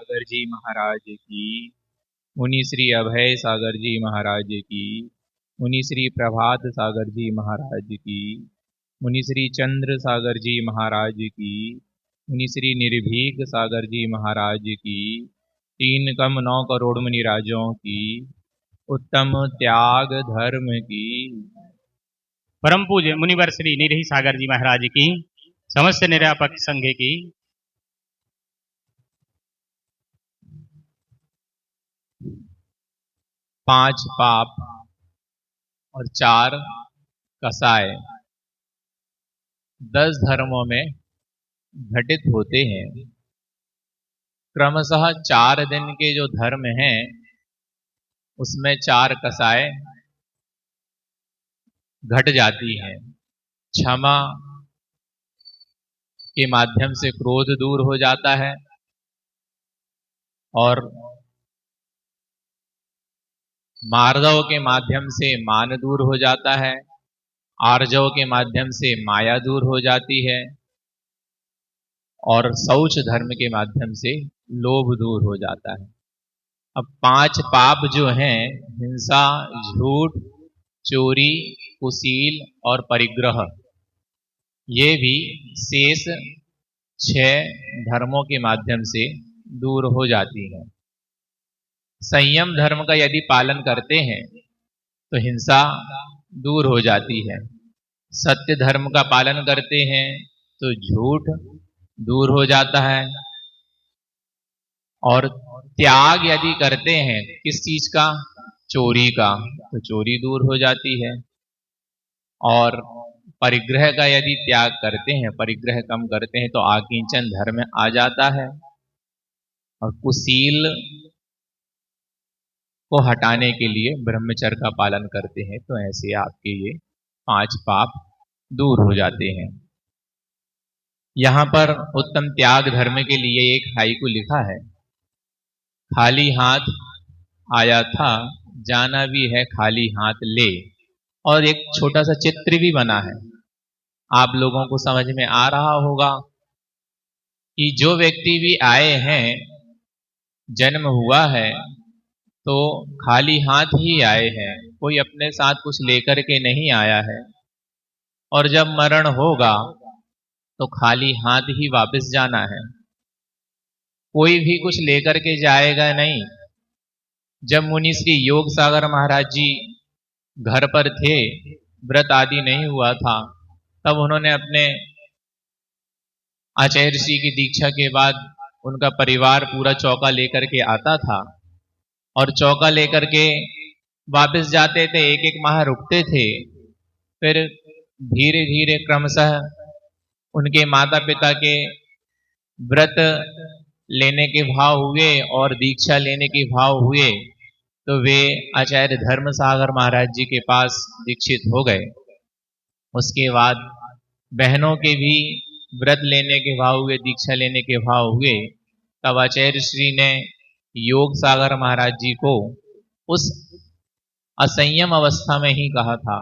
सागर जी महाराज की, मुनि श्री अभय सागर जी महाराज की, मुनि श्री प्रभात सागर जी महाराज की, मुनि श्री चंद्र सागर जी महाराज की, मुनि श्री निर्भीक सागर जी महाराज की, 3 कम 9 करोड़ मुनि राजों की, उत्तम त्याग धर्म की। परम पूज्य मुनिवर श्री निरही सागर जी महाराज की, समस्त निरापक संघ की। 5 पाप और 4 कसाय 10 धर्मों में घटित होते हैं। क्रमशः 4 दिन के जो धर्म हैं उसमें 4 कसाय घट जाती हैं। क्षमा के माध्यम से क्रोध दूर हो जाता है और मार्दव के माध्यम से मान दूर हो जाता है, आर्जव के माध्यम से माया दूर हो जाती है और शौच धर्म के माध्यम से लोभ दूर हो जाता है। अब 5 पाप जो हैं, हिंसा, झूठ, चोरी, कुशील और परिग्रह, ये भी शेष 6 धर्मों के माध्यम से दूर हो जाती हैं। संयम धर्म का यदि पालन करते हैं तो हिंसा दूर हो जाती है। सत्य धर्म का पालन करते हैं तो झूठ दूर हो जाता है। और त्याग यदि करते हैं किस चीज का? चोरी का, तो चोरी दूर हो जाती है। और परिग्रह का यदि त्याग करते हैं, परिग्रह कम करते हैं, तो आकिंचन धर्म आ जाता है। और कुशील को हटाने के लिए ब्रह्मचर्य का पालन करते हैं, तो ऐसे आपके ये 5 पाप दूर हो जाते हैं। यहां पर उत्तम त्याग धर्म के लिए एक हाइकु लिखा है। खाली हाथ आया था, जाना भी है खाली हाथ ले। और एक छोटा सा चित्र भी बना है। आप लोगों को समझ में आ रहा होगा कि जो व्यक्ति भी आए हैं, जन्म हुआ है, तो खाली हाथ ही आए हैं, कोई अपने साथ कुछ लेकर के नहीं आया है। और जब मरण होगा तो खाली हाथ ही वापस जाना है, कोई भी कुछ लेकर के जाएगा नहीं। जब मुनि श्री योग सागर महाराज जी घर पर थे, व्रत आदि नहीं हुआ था, तब उन्होंने अपने आचार्य ऋषि की दीक्षा के बाद उनका परिवार पूरा चौका लेकर के आता था और चौका लेकर के वापस जाते थे। एक एक माह रुकते थे, फिर धीरे धीरे क्रमशः उनके माता पिता के व्रत लेने के भाव हुए और दीक्षा लेने के भाव हुए, तो वे आचार्य धर्म सागर महाराज जी के पास दीक्षित हो गए। उसके बाद बहनों के भी व्रत लेने के भाव हुए, दीक्षा लेने के भाव हुए। तब आचार्य श्री ने योग सागर महाराज जी को उस असंयम अवस्था में ही कहा था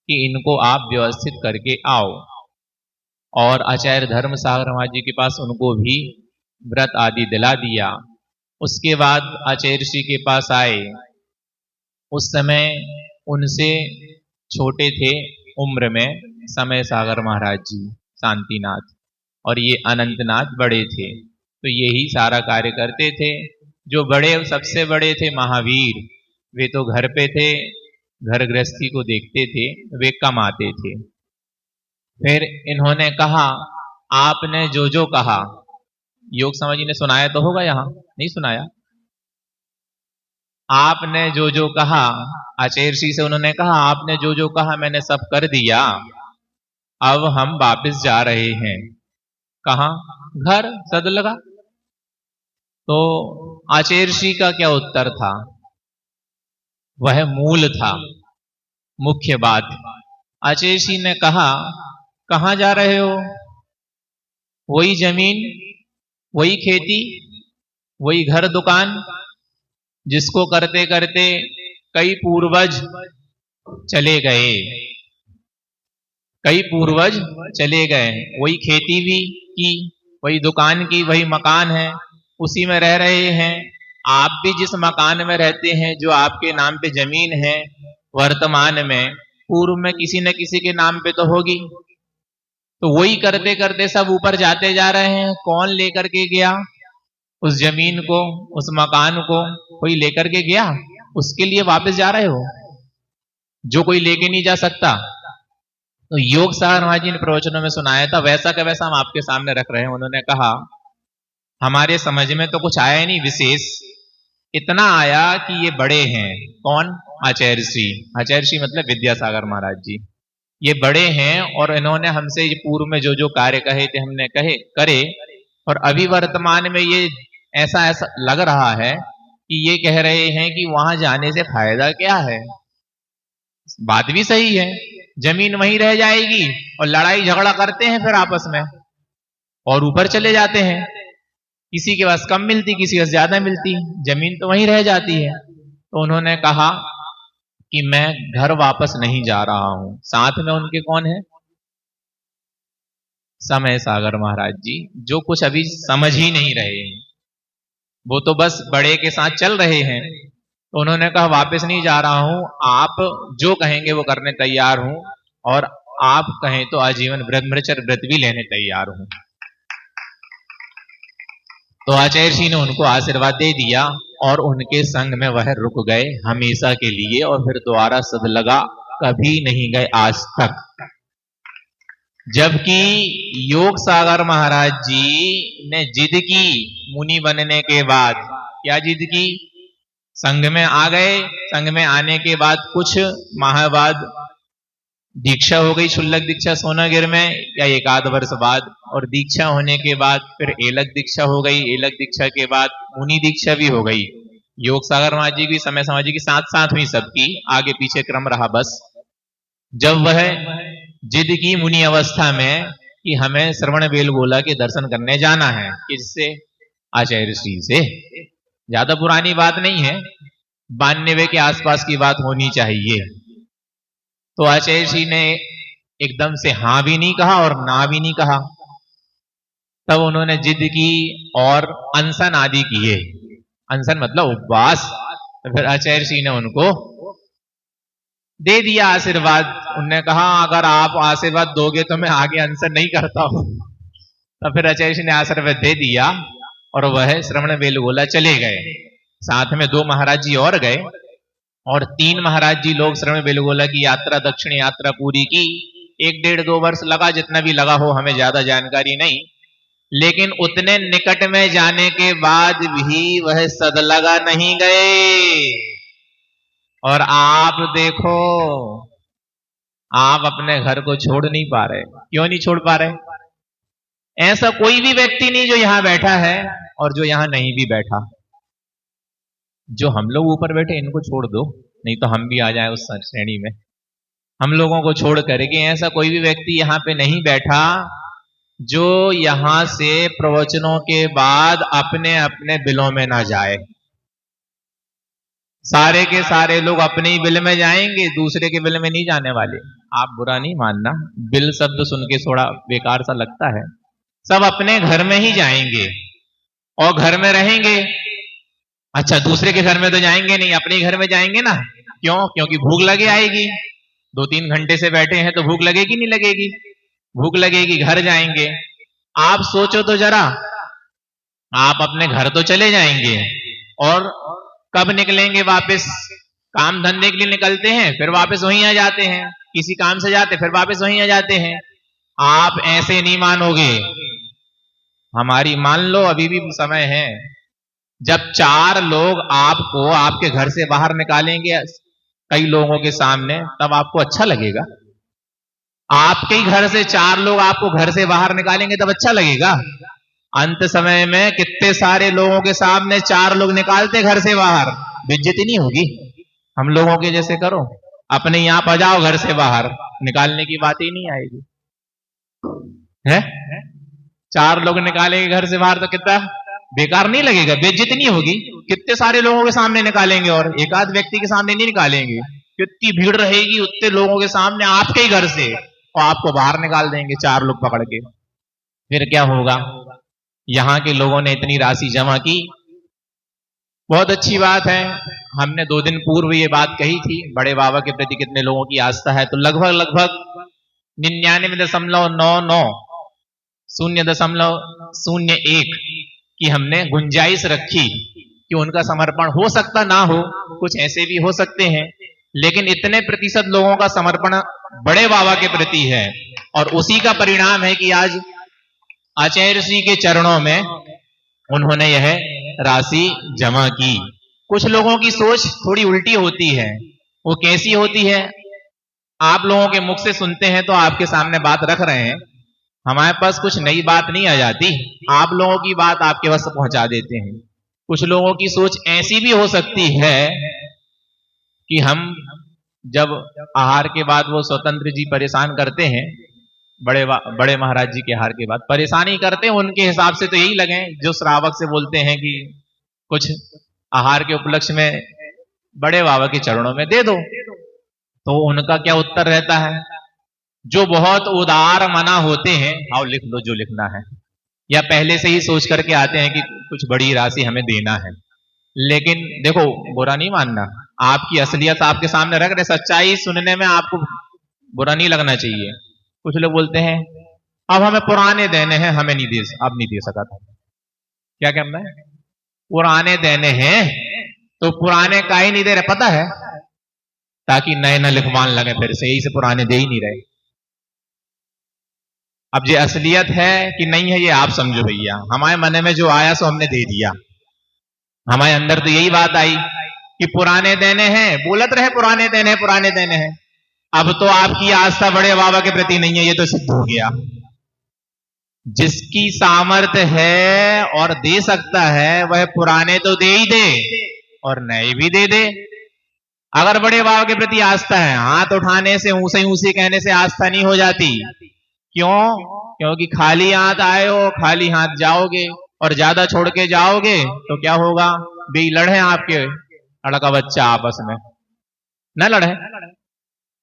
कि इनको आप व्यवस्थित करके आओ। और आचार्य धर्म सागर महाराज जी के पास उनको भी व्रत आदि दिला दिया। उसके बाद आचार्य श्री के पास आए। उस समय उनसे छोटे थे उम्र में समय सागर महाराज जी, शांतिनाथ, और ये अनंतनाथ बड़े थे। तो यही सारा कार्य करते थे। जो बड़े, सबसे बड़े थे महावीर, वे तो घर पे थे, घर गृहस्थी को देखते थे, वे कम आते थे। फिर इन्होंने कहा, आपने जो जो कहा, योग स्वामी जी ने सुनाया तो होगा, यहां नहीं सुनाया? आपने जो जो कहा, आचार्य श्री से उन्होंने कहा, आपने जो जो कहा मैंने सब कर दिया, अब हम वापस जा रहे हैं। कहां? घर, सद लगा। तो आचार्य श्री का क्या उत्तर था? वह मूल था, मुख्य बात। आचार्य श्री ने कहा, कहां जा रहे हो? वही जमीन, वही खेती, वही घर दुकान, जिसको करते करते कई पूर्वज चले गए, कई पूर्वज चले गए। वही खेती भी की, वही दुकान की, वही मकान है, उसी में रह रहे हैं, आप भी जिस मकान में रहते हैं जो आपके नाम पे जमीन है वर्तमान में, पूर्व में किसी न किसी के नाम पे तो होगी। तो वही करते करते सब ऊपर जाते जा रहे हैं। कौन लेकर के गया उस जमीन को, उस मकान को? कोई लेकर के गया? उसके लिए वापस जा रहे हो जो कोई लेके नहीं जा सकता। तो योग सागर महाराज जी ने प्रवचनों में सुनाया था, वैसा का वैसा हम आपके सामने रख रहे हैं। उन्होंने कहा हमारे समझ में तो कुछ आया नहीं विशेष, इतना आया कि ये बड़े हैं। कौन? आचार्य श्री। आचार्य श्री मतलब विद्यासागर महाराज जी। ये बड़े हैं और इन्होंने हमसे पूर्व में जो जो कार्य कहे थे हमने कहे करे, और अभी वर्तमान में ये ऐसा ऐसा लग रहा है कि ये कह रहे हैं कि वहां जाने से फायदा क्या है। बात भी सही है, जमीन वहीं रह जाएगी और लड़ाई झगड़ा करते हैं फिर आपस में और ऊपर चले जाते हैं। किसी के पास कम मिलती, किसी के पास ज्यादा मिलती, जमीन तो वहीं रह जाती है। तो उन्होंने कहा कि मैं घर वापस नहीं जा रहा हूं। साथ में उनके कौन है? समय सागर महाराज जी, जो कुछ अभी समझ ही नहीं रहे हैं, वो तो बस बड़े के साथ चल रहे हैं। तो उन्होंने कहा वापस नहीं जा रहा हूं, आप जो कहेंगे वो करने तैयार हूं, और आप कहें तो आजीवन ब्रह्मचर्य व्रत भी लेने तैयार हूं। तो आचार्य जी ने उनको आशीर्वाद दे दिया और उनके संग में वह रुक गए हमेशा के लिए, और फिर दोबारा सद लगा कभी नहीं गए आज तक। जबकि योग सागर महाराज जी ने जिद की मुनि बनने के बाद, क्या जिद की? संघ में आ गए, संघ में आने के बाद कुछ माह बाद दीक्षा हो गई, शुल्लक दीक्षा सोनागिर में, या एक आध वर्ष बाद, और दीक्षा होने के बाद फिर एलक दीक्षा हो गई, एलक दीक्षा के बाद मुनि दीक्षा भी हो गई। योग सागर महाराज जी की, समय समाज जी की साथ साथ हुई, सबकी आगे पीछे क्रम रहा। बस जब वह जिद की मुनि अवस्था में कि हमें श्रवण बेलगोला के दर्शन करने जाना है, किससे? आचार्य श्री से। ज्यादा पुरानी बात नहीं है, 92 के आसपास की बात होनी चाहिए। तो आचार्य जी ने एकदम से हाँ भी नहीं कहा और ना भी नहीं कहा। तब उन्होंने जिद की और अनशन आदि किए। अनशन मतलब उपवास। तो फिर आचार्य जी ने उनको दे दिया आशीर्वाद। उन्होंने कहा अगर आप आशीर्वाद दोगे तो मैं आगे अनशन नहीं करता हूं। तो फिर आचार्य जी ने आशीर्वाद दे दिया और वह श्रवण बेलगोला चले गए। साथ में 2 महाराज जी और गए और 3 महाराज जी लोग श्रवण बेलगोला की यात्रा, दक्षिण यात्रा पूरी की। 1 डेढ़ 2 वर्ष लगा, जितना भी लगा हो, हमें ज्यादा जानकारी नहीं। लेकिन उतने निकट में जाने के बाद भी वह सदलगा नहीं गए। और आप देखो, आप अपने घर को छोड़ नहीं पा रहे। क्यों नहीं छोड़ पा रहे? ऐसा कोई भी व्यक्ति नहीं जो यहां बैठा है और जो यहां नहीं भी बैठा। जो हम लोग ऊपर बैठे इनको छोड़ दो, नहीं तो हम भी आ जाए उस श्रेणी में। हम लोगों को छोड़ करके ऐसा कोई भी व्यक्ति यहां पे नहीं बैठा जो यहां से प्रवचनों के बाद अपने अपने बिलों में ना जाए। सारे के सारे लोग अपने ही बिल में जाएंगे, दूसरे के बिल में नहीं जाने वाले। आप बुरा नहीं मानना, बिल शब्द सुन के थोड़ा बेकार सा लगता है। सब अपने घर में ही जाएंगे और घर में रहेंगे। अच्छा, दूसरे के घर में तो जाएंगे नहीं, अपने घर में जाएंगे ना। क्यों? क्योंकि भूख लगे आएगी। 2-3 घंटे से बैठे हैं तो भूख लगेगी नहीं लगेगी? भूख लगेगी, घर जाएंगे। आप सोचो तो जरा, आप अपने घर तो चले जाएंगे और कब निकलेंगे वापस? काम धंधे के लिए निकलते हैं, फिर वापस वहीं आ जाते हैं। किसी काम से जाते फिर वापस वहीं आ जाते हैं। आप ऐसे नहीं मानोगे, हमारी मान लो, अभी भी समय है। जब 4 लोग आपको आपके घर से बाहर निकालेंगे कई लोगों के सामने, तब आपको अच्छा लगेगा? आपके ही घर से 4 लोग आपको घर से बाहर निकालेंगे तब अच्छा लगेगा? अंत समय में कितने सारे लोगों के सामने 4 लोग निकालते घर से बाहर, बेइज्जती नहीं होगी? हम लोगों के जैसे करो, अपने यहां पर जाओ, घर से बाहर निकालने की बात ही नहीं आएगी है। 4 लोग निकालेंगे घर से बाहर तो कितना बेकार नहीं लगेगा? बेइज्जती नहीं होगी? कितने सारे लोगों के सामने निकालेंगे और एक आध व्यक्ति के सामने नहीं निकालेंगे। कितनी भीड़ रहेगी उतने लोगों के सामने आपके ही घर से, और आपको बाहर निकाल देंगे 4 लोग पकड़ के। फिर क्या होगा? यहाँ के लोगों ने इतनी राशि जमा की। बहुत अच्छी बात है। हमने 2 दिन पूर्व ये बात कही थी, बड़े बाबा के प्रति कितने लोगों की आस्था है, तो लगभग लगभग 99.99 0.01 की हमने गुंजाइश रखी कि उनका समर्पण हो सकता ना हो, कुछ ऐसे भी हो सकते हैं, लेकिन इतने प्रतिशत लोगों का समर्पण बड़े बाबा के प्रति है। और उसी का परिणाम है कि आज आचार्य श्री के चरणों में उन्होंने यह राशि जमा की। कुछ लोगों की सोच थोड़ी उल्टी होती है। वो कैसी होती है? आप लोगों के मुख से सुनते हैं तो आपके सामने बात रख रहे हैं, हमारे पास कुछ नई बात नहीं आ जाती, आप लोगों की बात आपके पास पहुंचा देते हैं। कुछ लोगों की सोच ऐसी भी हो सकती है कि हम जब आहार के बाद वो स्वतंत्र जी परेशान करते हैं, बड़े महाराज जी के आहार के बाद परेशानी करते हैं, उनके हिसाब से तो यही लगे जो श्रावक से बोलते हैं कि कुछ आहार के उपलक्ष्य में बड़े बाबा के चरणों में दे दो, तो उनका क्या उत्तर रहता है? जो बहुत उदार मना होते हैं, आओ लिख लो जो लिखना है, या पहले से ही सोच करके आते हैं कि कुछ बड़ी राशि हमें देना है। लेकिन देखो, बुरा नहीं मानना, आपकी असलियत आपके सामने रख रहे, सच्चाई सुनने में आपको बुरा नहीं लगना चाहिए। कुछ लोग बोलते हैं अब हमें पुराने देने हैं, हमें नहीं दे, अब नहीं दे सका था। क्या कहना है? पुराने देने हैं तो पुराने का ही नहीं दे रहे, पता है, ताकि नए न लिखवान लगे फिर से, यही से पुराने दे ही नहीं रहे। अब ये असलियत है कि नहीं है, ये आप समझो भैया। हमारे मन में जो आया सो हमने दे दिया। हमारे अंदर तो यही बात आई कि पुराने देने हैं, बोलत रहे पुराने देने हैं, पुराने देने हैं। अब तो आपकी आस्था बड़े बाबा के प्रति नहीं है, ये तो सिद्ध हो गया। जिसकी सामर्थ्य है और दे सकता है वह पुराने तो दे ही दे और नए भी दे दे। अगर बड़े बाबा के प्रति आस्था है, हाथ उठाने से, ऊंसे ऊंसे कहने से आस्था नहीं हो जाती। क्यों? क्योंकि खाली हाथ आए हो, खाली हाथ जाओगे, और ज्यादा छोड़ के जाओगे तो क्या होगा? भी लड़े आपके लड़का बच्चा आपस में, न लड़े?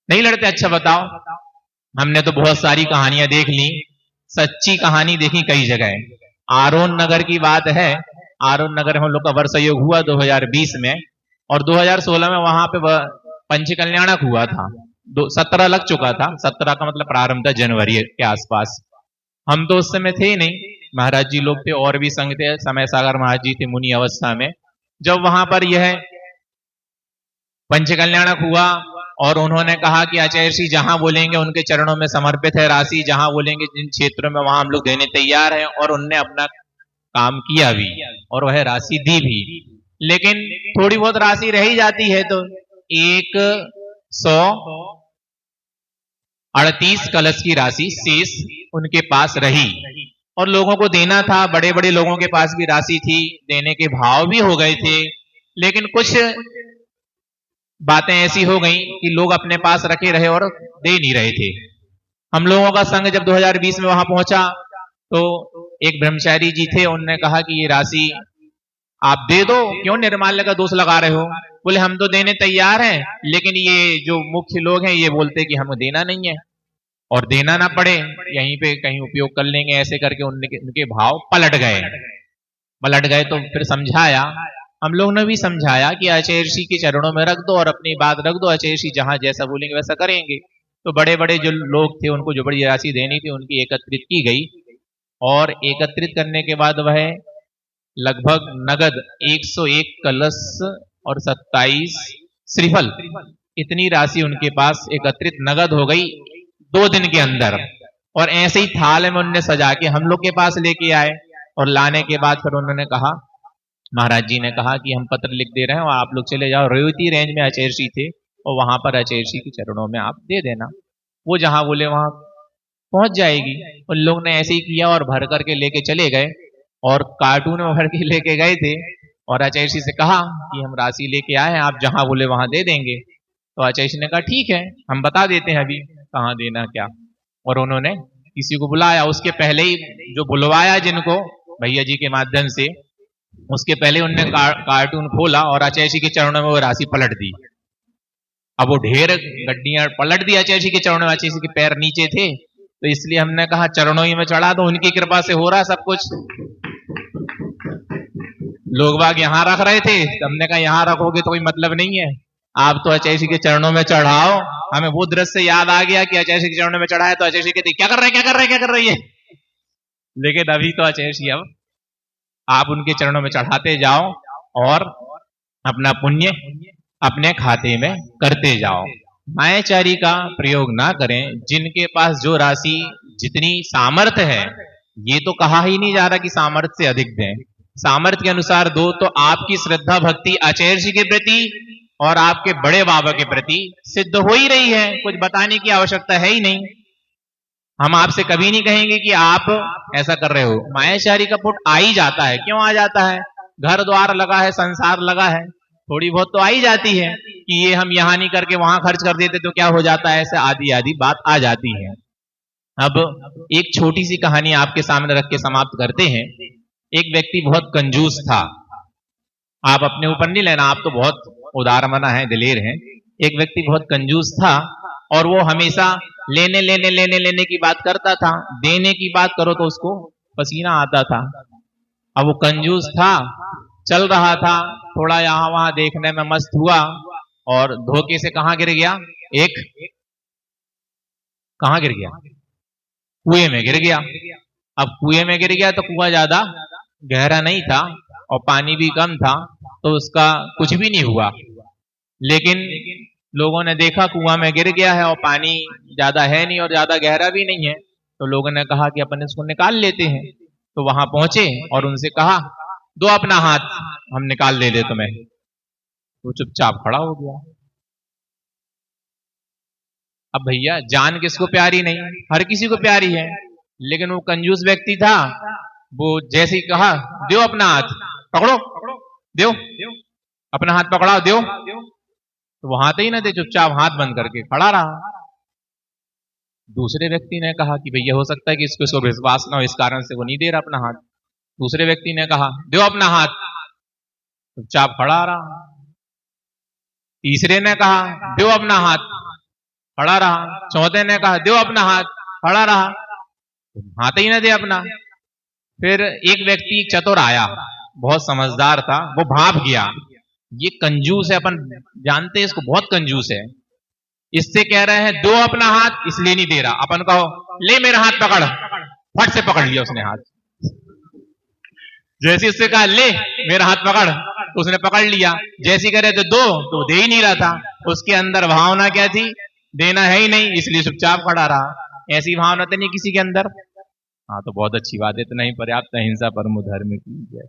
नहीं लड़ते? अच्छा बताओ, हमने तो बहुत सारी कहानियां देख ली, सच्ची कहानी देखी कई जगह। आरोन नगर की बात है, आरोन नगर में हम लोग का वर्ष योग हुआ 2020 में, और 2016 में वहां पे पंचकल्याणक हुआ था। 17 लग चुका था, 17 का मतलब प्रारंभ था जनवरी के आसपास। हम तो उस समय थे ही नहीं, महाराज जी लोग थे और भी संघ थे, समय सागर महाराज जी थे मुनि अवस्था में, जब वहां पर यह पंचकल्याणक हुआ। और उन्होंने कहा कि आचार्य श्री जहां बोलेंगे उनके चरणों में समर्पित है राशि, जहां बोलेंगे जिन क्षेत्रों में, वहां हम लोग देने तैयार हैं। और उनने अपना काम किया भी और वह राशि दी भी। लेकिन थोड़ी बहुत राशि रह ही जाती है, तो 138 कलश की राशि शेष उनके पास रही और लोगों को देना था। बड़े बड़े लोगों के पास भी राशि थी, देने के भाव भी हो गए थे, लेकिन कुछ बातें ऐसी हो गई कि लोग अपने पास रखे रहे और दे नहीं रहे थे। हम लोगों का संघ जब 2020 में वहां पहुंचा तो एक ब्रह्मचारी जी थे, उन्होंने कहा कि ये राशि आप दे दो, क्यों निर्माल्य का दोष लगा रहे हो? बोले हम तो देने तैयार हैं, लेकिन ये जो मुख्य लोग हैं ये बोलते कि हमें देना नहीं है, और देना ना पड़े यहीं पे कहीं उपयोग कर लेंगे, ऐसे करके उनके भाव पलट गए। तो फिर समझाया, हम लोग ने भी समझाया कि आचार्य श्री के चरणों में रख दो और अपनी बात रख दो, आचार्य श्री जहां जैसा बोलेंगे वैसा करेंगे। तो बड़े बड़े जो लोग थे उनको जो बड़ी राशि देनी थी उनकी एकत्रित की गई, और एकत्रित करने के बाद वह लगभग नगद 101 कलश और 27 श्रीफल, इतनी राशि उनके पास एकत्रित नगद हो गई 2 दिन के अंदर। और ऐसे ही थाल में उन्होंने सजा के हम लोग के पास लेके आए, और लाने के बाद फिर उन्होंने कहा, महाराज जी ने कहा कि हम पत्र लिख दे रहे हैं और आप लोग चले जाओ, रेवती रेंज में आचार्य श्री थे और वहां पर आचार्य श्री के चरणों में आप दे देना, वो जहां बोले वहां पहुंच जाएगी। उन लोग ने ऐसे ही किया और भर करके लेके चले गए, और कार्टून में भर के लेके गए थे, और आचार्य श्री से कहा कि हम राशि लेके आए हैं, आप जहां बोले वहां दे देंगे। तो आचार्य श्री ने कहा ठीक है, हम बता देते हैं अभी कहाँ देना क्या। और उन्होंने किसी को बुलाया, उसके पहले ही जो बुलवाया जिनको भैया जी के माध्यम से, उसके पहले उनने कार्टून खोला और आचार्य जी के चरणों में वो राशि पलट दी। अब वो ढेर गड्डियां पलट दी आचार्य जी के चरणों में, आचार्य जी के पैर नीचे थे, तो इसलिए हमने कहा चरणों ही में चढ़ा दो, उनकी कृपा से हो रहा सब कुछ। लोग बाग यहाँ रख रहे थे, हमने कहा यहाँ रखोगे तो कोई मतलब नहीं है, आप तो अचैसी के चरणों में चढ़ाओ। हमें वो दृश्य याद आ गया कि अचैसी के चरणों में चढ़ाए तो अचैसी कहती क्या कर रहे क्या कर रहे क्या कर रही है। लेकिन अभी तो अचैसी अब आप उनके चरणों में चढ़ाते जाओ और अपना पुण्य अपने खाते में करते जाओ। मायाचारी का प्रयोग ना करें। जिनके पास जो राशि जितनी सामर्थ्य है, ये तो कहा ही नहीं जा रहा कि सामर्थ्य से अधिक दें, सामर्थ्य के अनुसार दो। तो आपकी श्रद्धा भक्ति आचार्य जी के प्रति और आपके बड़े बाबा के प्रति सिद्ध हो ही रही है, कुछ बताने की आवश्यकता है ही नहीं। हम आपसे कभी नहीं कहेंगे कि आप ऐसा कर रहे हो। मायाचारी का पुट आ ही जाता है। क्यों आ जाता है? घर द्वार लगा है, संसार लगा है, थोड़ी बहुत तो आ ही जाती है कि ये हम यहां नहीं करके वहां खर्च कर देते तो क्या हो जाता है, ऐसे आदि आदि बात आ जाती है। अब एक छोटी सी कहानी आपके सामने रख के समाप्त करते हैं। एक व्यक्ति बहुत कंजूस था। आप अपने ऊपर नहीं लेना, आप तो बहुत उदारमना है, दिलेर हैं। एक व्यक्ति बहुत कंजूस था और वो हमेशा लेने लेने लेने लेने की बात करता था, देने की बात करो तो उसको पसीना आता था। अब वो कंजूस था, चल रहा था, थोड़ा यहां वहां देखने में मस्त हुआ और धोखे से कहां गिर गया, कहां गिर गया, कुएं में गिर गया। अब कुएं में गिर गया तो कुआं ज्यादा गहरा नहीं था और पानी भी कम था, तो उसका कुछ भी नहीं हुआ। लेकिन लोगों ने देखा कुआं में गिर गया है और पानी ज्यादा है नहीं और ज्यादा गहरा भी नहीं है, तो लोगों ने कहा कि अपन इसको निकाल लेते हैं। तो वहां पहुंचे और उनसे कहा दो अपना हाथ, हम निकाल ले दे तुम्हें। तो चुपचाप खड़ा हो गया। अब भैया जान किसको प्यारी नहीं, हर किसी को प्यारी है, लेकिन वो कंजूस व्यक्ति था, वो जैसे ही कहा दो अपना हाथ, पकड़ो दो, अपना हाथ पकड़ाओ दो, तो वो हाथ ही ना दे, चुपचाप हाथ बंद करके खड़ा रहा। दूसरे व्यक्ति ने कहा कि भैया हो सकता है कि इसको विश्वास ना हो, इस कारण से वो नहीं दे रहा अपना हाथ। दूसरे व्यक्ति ने कहा दो अपना हाथ, चुपचाप खड़ा रहा। तीसरे ने कहा दो अपना हाथ, खड़ा रहा। चौथे ने कहा दो अपना हाथ, खड़ा रहा, हाथ ही ना दे अपना। फिर एक व्यक्ति चतुर आया, बहुत समझदार था, वो भाप गया ये कंजूस है, अपन जानते हैं इसको, बहुत कंजूस है, इससे कह रहे हैं दो अपना हाथ इसलिए नहीं दे रहा। अपन कहो ले मेरा हाथ पकड़, फट से पकड़ लिया उसने हाथ। जैसे उससे कहा ले मेरा हाथ पकड़, तो उसने पकड़ लिया। जैसे कह रहे थे दो, तो दे ही नहीं रहा था। उसके अंदर भावना क्या थी, देना है ही नहीं, इसलिए चुपचाप खड़ा रहा। ऐसी भावना तो नहीं किसी के अंदर। हाँ तो बहुत अच्छी बात है, इतना ही पर्याप्त। अहिंसा परमो धर्म की जय।